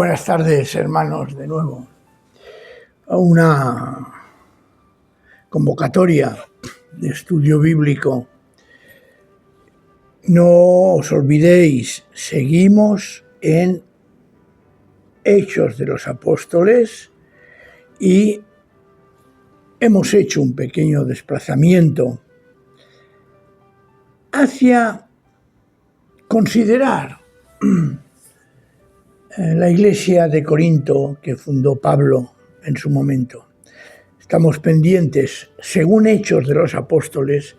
Buenas tardes, hermanos, de nuevo. A una convocatoria de estudio bíblico. No os olvidéis, seguimos en Hechos de los Apóstoles y hemos hecho un pequeño desplazamiento hacia considerar la iglesia de Corinto que fundó Pablo en su momento. Estamos pendientes, según Hechos de los Apóstoles,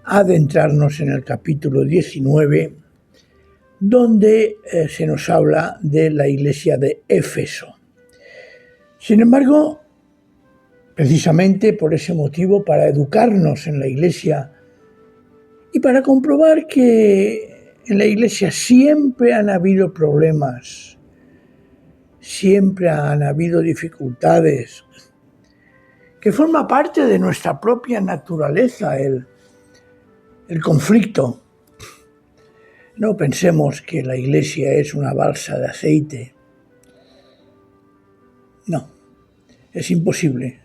a adentrarnos en el capítulo 19, donde se nos habla de la iglesia de Éfeso. Sin embargo, precisamente por ese motivo, para educarnos en la iglesia y para comprobar que en la iglesia siempre han habido problemas, siempre han habido dificultades, que forma parte de nuestra propia naturaleza el conflicto. No pensemos que la iglesia es una balsa de aceite. No, es imposible.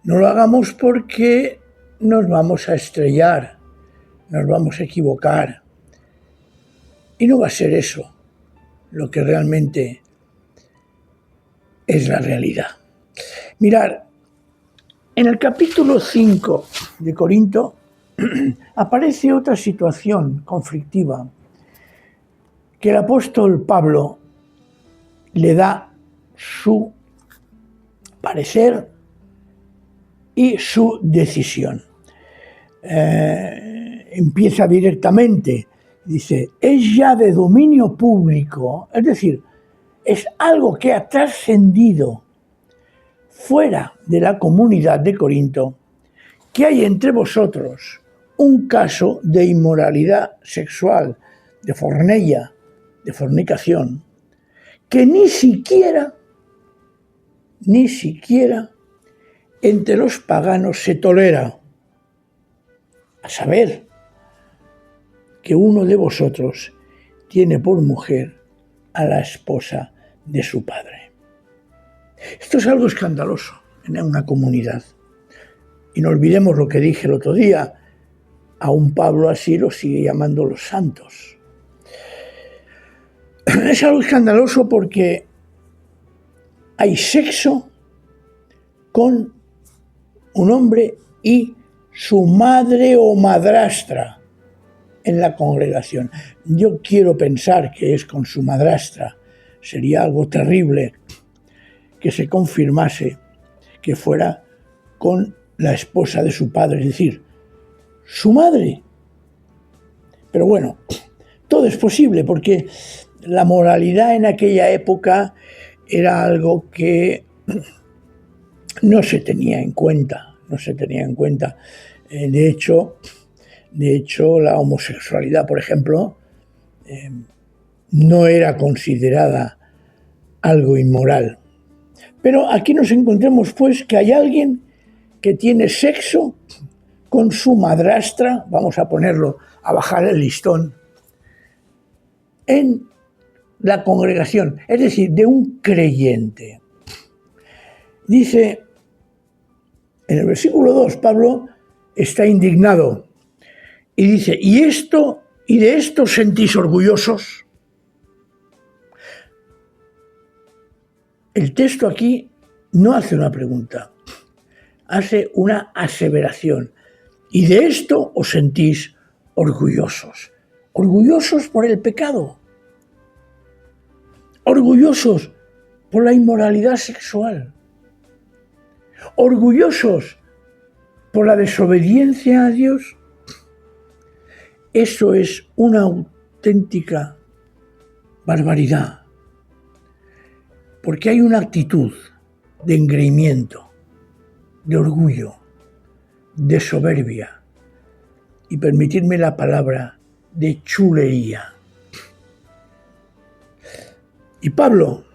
No lo hagamos porque nos vamos a estrellar, nos vamos a equivocar. Y no va a ser eso lo que realmente es la realidad. Mirad, en el capítulo 5 de Corinto aparece otra situación conflictiva que el apóstol Pablo le da su parecer y su decisión. Empieza directamente, dice, es ya de dominio público, es decir, es algo que ha trascendido fuera de la comunidad de Corinto, que hay entre vosotros un caso de inmoralidad sexual, de fornella, de fornicación, que ni siquiera entre los paganos se tolera. A saber, que uno de vosotros tiene por mujer a la esposa de su padre. Esto es algo escandaloso en una comunidad. Y no olvidemos lo que dije el otro día, aún Pablo así lo sigue llamando los santos. Es algo escandaloso porque hay sexo con un hombre y su madre o madrastra en la congregación. Yo quiero pensar que es con su madrastra. Sería algo terrible que se confirmase que fuera con la esposa de su padre, es decir, su madre. Pero bueno, todo es posible porque la moralidad en aquella época era algo que no se tenía en cuenta. De hecho, la homosexualidad, por ejemplo, no era considerada algo inmoral. Pero aquí nos encontramos, pues, que hay alguien que tiene sexo con su madrastra, vamos a ponerlo, a bajar el listón, en la congregación, es decir, de un creyente. Dice, en el versículo 2, Pablo está indignado y dice, ¿y de esto os sentís orgullosos? El texto aquí no hace una pregunta, hace una aseveración. ¿Y de esto os sentís orgullosos? ¿Orgullosos por el pecado? ¿Orgullosos por la inmoralidad sexual? ¿Orgullosos por la desobediencia a Dios? Eso es una auténtica barbaridad, porque hay una actitud de engreimiento, de orgullo, de soberbia y, permitidme la palabra, de chulería. Y Pablo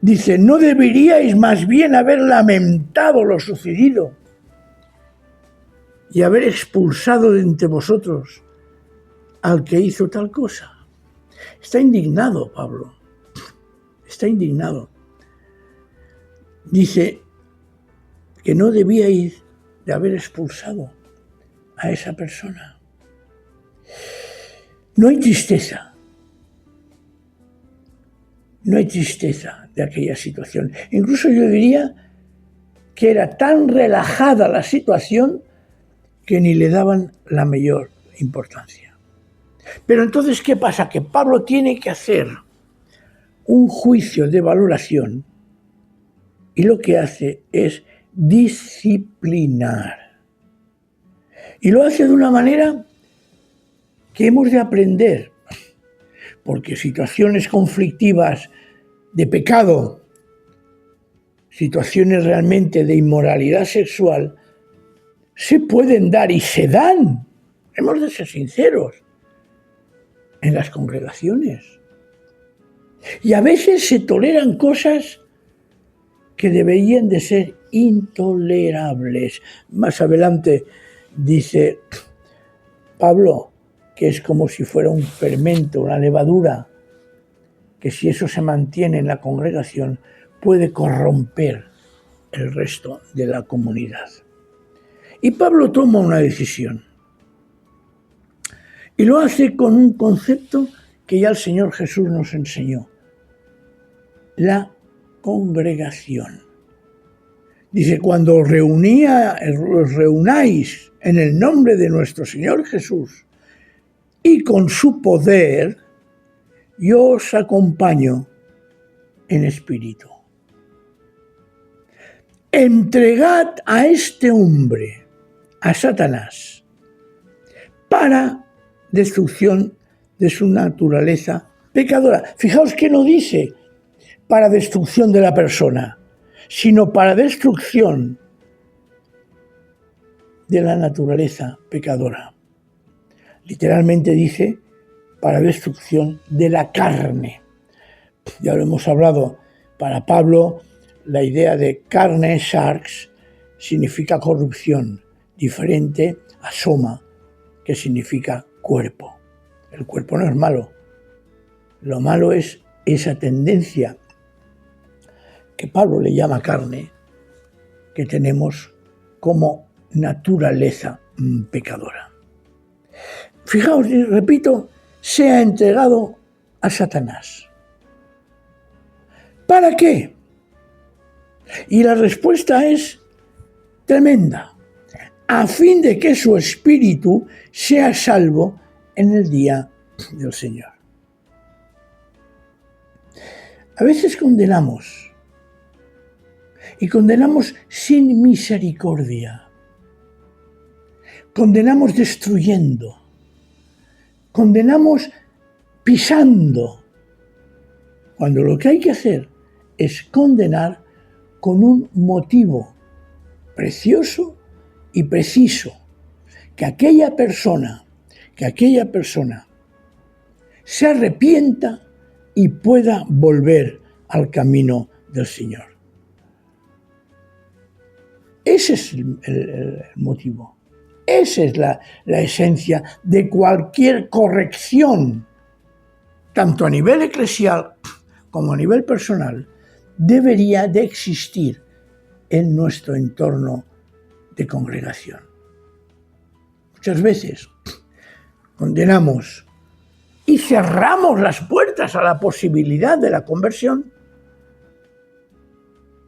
dice, ¿no deberíais más bien haber lamentado lo sucedido y haber expulsado de entre vosotros al que hizo tal cosa? Está indignado Pablo. está indignado. Dice que no debíais de haber expulsado a esa persona. No hay tristeza. No hay tristeza de aquella situación. Incluso yo diría que era tan relajada la situación que ni le daban la mayor importancia. Pero entonces, ¿qué pasa? Que Pablo tiene que hacer un juicio de valoración y lo que hace es disciplinar. Y lo hace de una manera que hemos de aprender, porque situaciones conflictivas de pecado, situaciones realmente de inmoralidad sexual, se pueden dar y se dan, hemos de ser sinceros, en las congregaciones. Y a veces se toleran cosas que deberían de ser intolerables. Más adelante dice Pablo que es como si fuera un fermento, una levadura, que si eso se mantiene en la congregación puede corromper el resto de la comunidad. Y Pablo toma una decisión. Y lo hace con un concepto que ya el Señor Jesús nos enseñó. La congregación. Dice, cuando os reunáis en el nombre de nuestro Señor Jesús y con su poder, yo os acompaño en espíritu. Entregad a este hombre, a Satanás, para destrucción de su naturaleza pecadora. Fijaos que no dice para destrucción de la persona, sino para destrucción de la naturaleza pecadora. Literalmente dice para destrucción de la carne. Ya lo hemos hablado, para Pablo la idea de carne, sarx, significa corrupción, diferente a soma, que significa cuerpo. El cuerpo no es malo, lo malo es esa tendencia que Pablo le llama carne, que tenemos como naturaleza pecadora. Fijaos, y repito, se ha entregado a Satanás. ¿Para qué? Y la respuesta es tremenda. A fin de que su espíritu sea salvo en el día del Señor. A veces condenamos, y condenamos sin misericordia. Condenamos destruyendo. Condenamos pisando. Cuando lo que hay que hacer es condenar con un motivo precioso y preciso. Que aquella persona se arrepienta y pueda volver al camino del Señor. Ese es el motivo. Esa es la esencia de cualquier corrección, tanto a nivel eclesial como a nivel personal, debería de existir en nuestro entorno de congregación. Muchas veces condenamos y cerramos las puertas a la posibilidad de la conversión.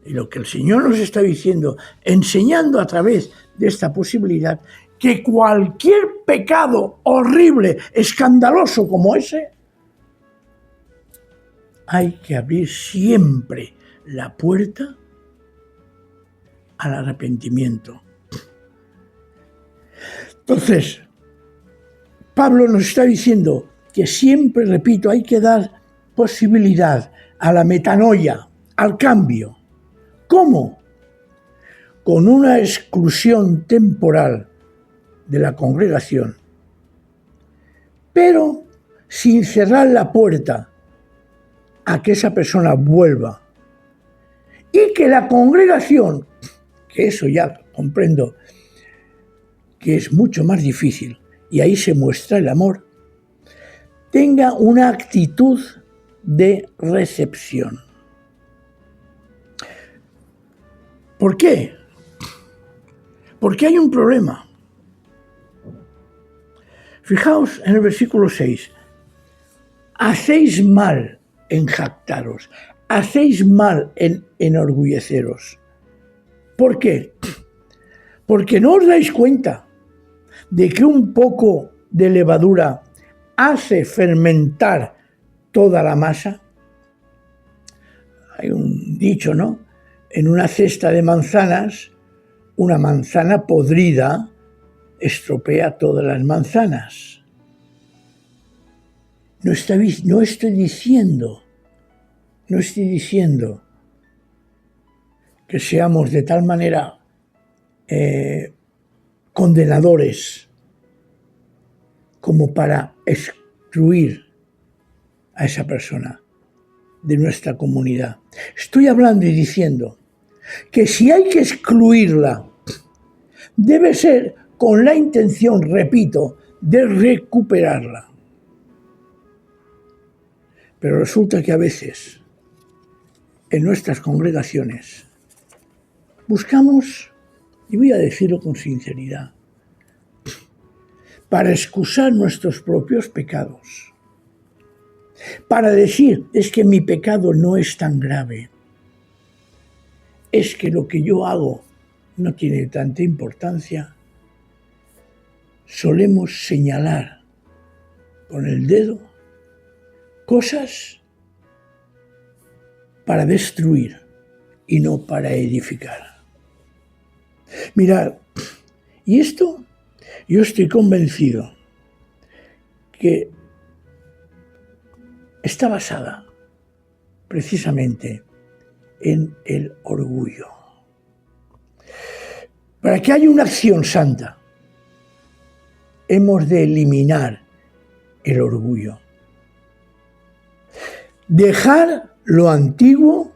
Y lo que el Señor nos está diciendo, enseñando a través de esta posibilidad, que cualquier pecado horrible, escandaloso como ese, hay que abrir siempre la puerta al arrepentimiento. Entonces, Pablo nos está diciendo que siempre, repito, hay que dar posibilidad a la metanoia, al cambio. ¿Cómo? Con una exclusión temporal de la congregación, pero sin cerrar la puerta a que esa persona vuelva. Y que la congregación, que eso ya comprendo que es mucho más difícil, y ahí se muestra el amor, tenga una actitud de recepción. ¿Por qué? Porque hay un problema. Fijaos en el versículo 6. Hacéis mal en jactaros, hacéis mal en enorgulleceros. ¿Por qué? Porque no os dais cuenta de que un poco de levadura hace fermentar toda la masa. Hay un dicho, ¿no? En una cesta de manzanas, una manzana podrida estropea todas las manzanas. No estoy diciendo que seamos de tal manera condenadores como para excluir a esa persona de nuestra comunidad. Estoy hablando y diciendo que si hay que excluirla, debe ser con la intención, repito, de recuperarla. Pero resulta que a veces en nuestras congregaciones buscamos, y voy a decirlo con sinceridad, para excusar nuestros propios pecados, para decir, es que mi pecado no es tan grave, es que lo que yo hago no tiene tanta importancia, solemos señalar con el dedo cosas para destruir y no para edificar. Mirad, y esto yo estoy convencido que está basada precisamente en el orgullo. Para que haya una acción santa, hemos de eliminar el orgullo. Dejar lo antiguo,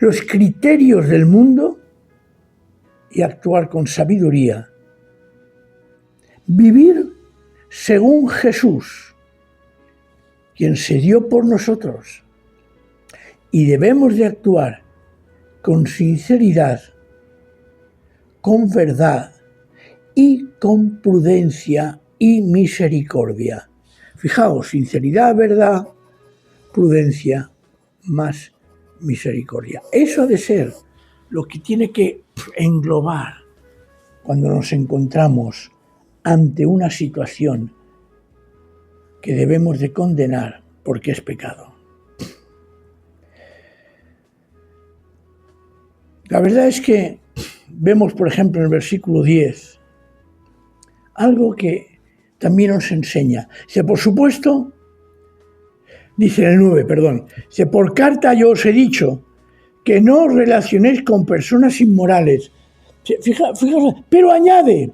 los criterios del mundo y actuar con sabiduría. Vivir según Jesús, quien se dio por nosotros. Y debemos de actuar con sinceridad, con verdad y con prudencia y misericordia. Fijaos, sinceridad, verdad, prudencia, más misericordia. Eso ha de ser lo que tiene que englobar cuando nos encontramos ante una situación que debemos de condenar porque es pecado. La verdad es que vemos, por ejemplo, en el versículo 10, algo que también nos enseña. Dice, por supuesto, dice en el 9, dice, por carta yo os he dicho que no os relacionéis con personas inmorales. Fijaos, pero añade,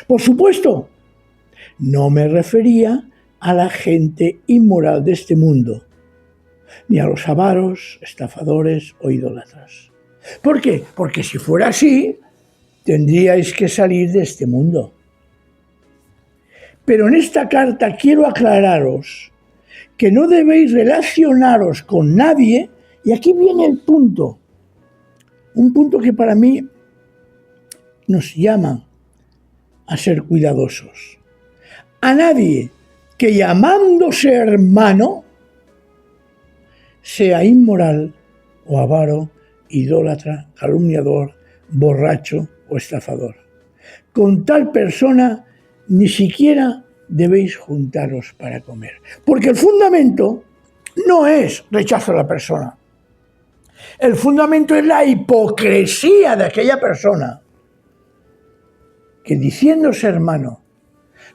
por supuesto, no me refería a la gente inmoral de este mundo, ni a los avaros, estafadores o idólatras. ¿Por qué? Porque si fuera así, tendríais que salir de este mundo. Pero en esta carta quiero aclararos que no debéis relacionaros con nadie, y aquí viene el punto, un punto que para mí nos llama a ser cuidadosos. A nadie que llamándose hermano sea inmoral o avaro, idólatra, calumniador, borracho o estafador. Con tal persona ni siquiera debéis juntaros para comer. Porque el fundamento no es rechazo a la persona. El fundamento es la hipocresía de aquella persona que diciéndose hermano,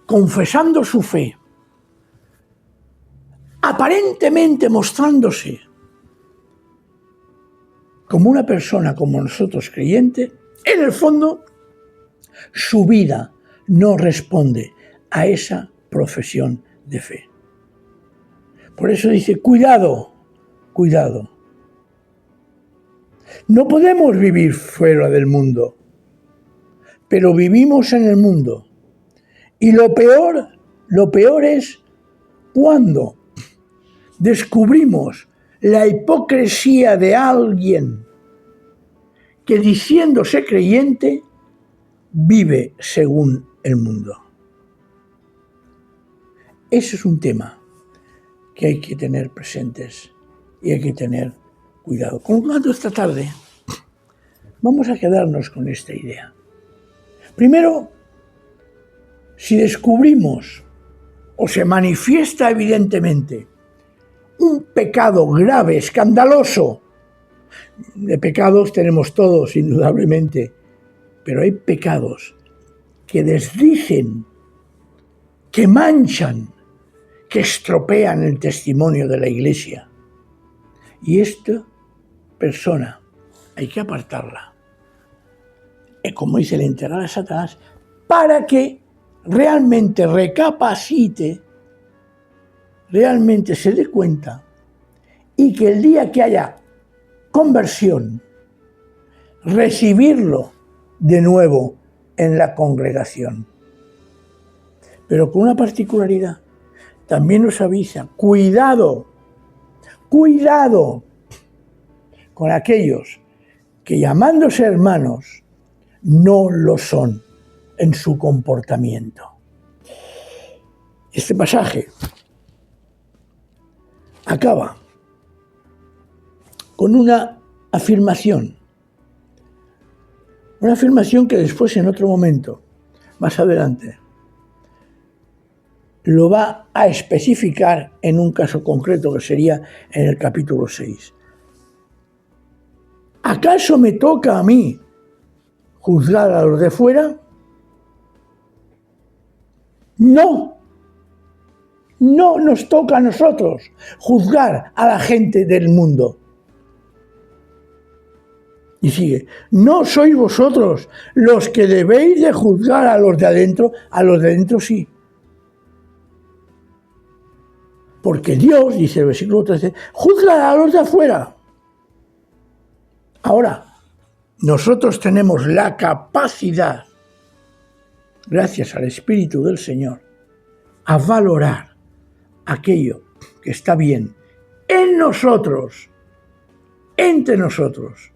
confesando su fe, aparentemente mostrándose como una persona como nosotros creyente, en el fondo su vida no responde a esa profesión de fe. Por eso dice, cuidado, cuidado. No podemos vivir fuera del mundo, pero vivimos en el mundo. Y lo peor es cuando descubrimos la hipocresía de alguien que diciéndose creyente, vive según el mundo. Ese es un tema que hay que tener presentes y hay que tener cuidado. Con lo tanto, esta tarde vamos a quedarnos con esta idea. Primero, si descubrimos o se manifiesta evidentemente un pecado grave, escandaloso, de pecados tenemos todos, indudablemente, pero hay pecados que desdicen, que manchan, que estropean el testimonio de la Iglesia. Y esta persona hay que apartarla, como dice el entregar a Satanás, para que realmente recapacite, realmente se dé cuenta y que el día que haya conversión, recibirlo de nuevo en la congregación. Pero con una particularidad, también nos avisa, cuidado con aquellos que llamándose hermanos no lo son en su comportamiento. Este pasaje acaba con una afirmación que después en otro momento, más adelante, lo va a especificar en un caso concreto que sería en el capítulo 6. ¿Acaso me toca a mí juzgar a los de fuera? No nos toca a nosotros juzgar a la gente del mundo. Y sigue, no sois vosotros los que debéis de juzgar a los de adentro sí. Porque Dios, dice el versículo 13, juzga a los de afuera. Ahora, nosotros tenemos la capacidad, gracias al Espíritu del Señor, a valorar aquello que está bien en nosotros, entre nosotros.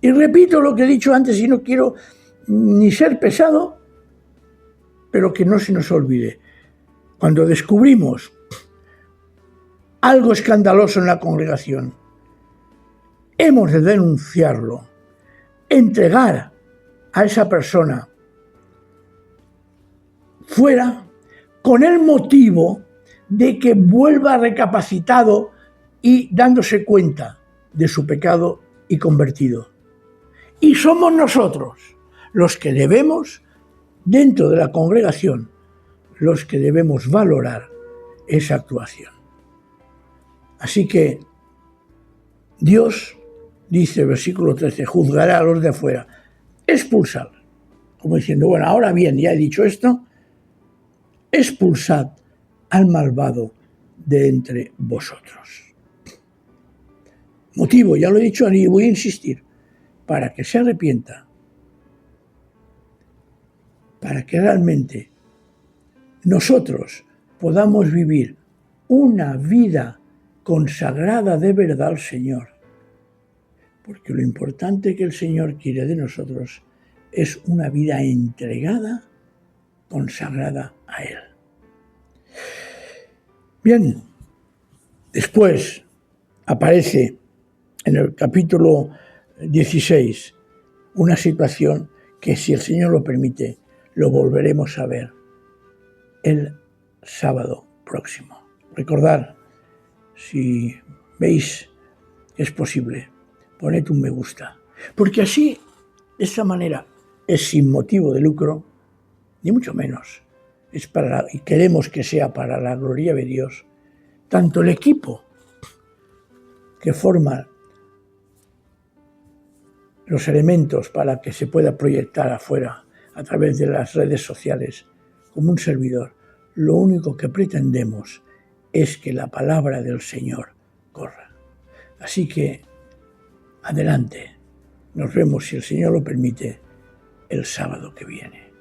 Y repito lo que he dicho antes y no quiero ni ser pesado, pero que no se nos olvide. Cuando descubrimos algo escandaloso en la congregación, hemos de denunciarlo, entregar a esa persona fuera con el motivo de que vuelva recapacitado y dándose cuenta de su pecado y convertido. Y somos nosotros los que debemos, dentro de la congregación, los que debemos valorar esa actuación. Así que Dios, dice el versículo 13, juzgará a los de afuera, expulsad, como diciendo, bueno, ahora bien, ya he dicho esto, expulsad al malvado de entre vosotros. Motivo, ya lo he dicho y voy a insistir, para que se arrepienta, para que realmente nosotros podamos vivir una vida consagrada de verdad al Señor. Porque lo importante que el Señor quiere de nosotros es una vida entregada, consagrada a Él. Bien, después aparece en el capítulo 16 una situación que, si el Señor lo permite, lo volveremos a ver el sábado próximo. Recordad, si veis que es posible, poned un me gusta, porque así, de esta manera, es sin motivo de lucro, ni mucho menos, y queremos que sea para la gloria de Dios, tanto el equipo que forma los elementos para que se pueda proyectar afuera a través de las redes sociales como un servidor, lo único que pretendemos es que la palabra del Señor corra. Así que, adelante, nos vemos, si el Señor lo permite, el sábado que viene.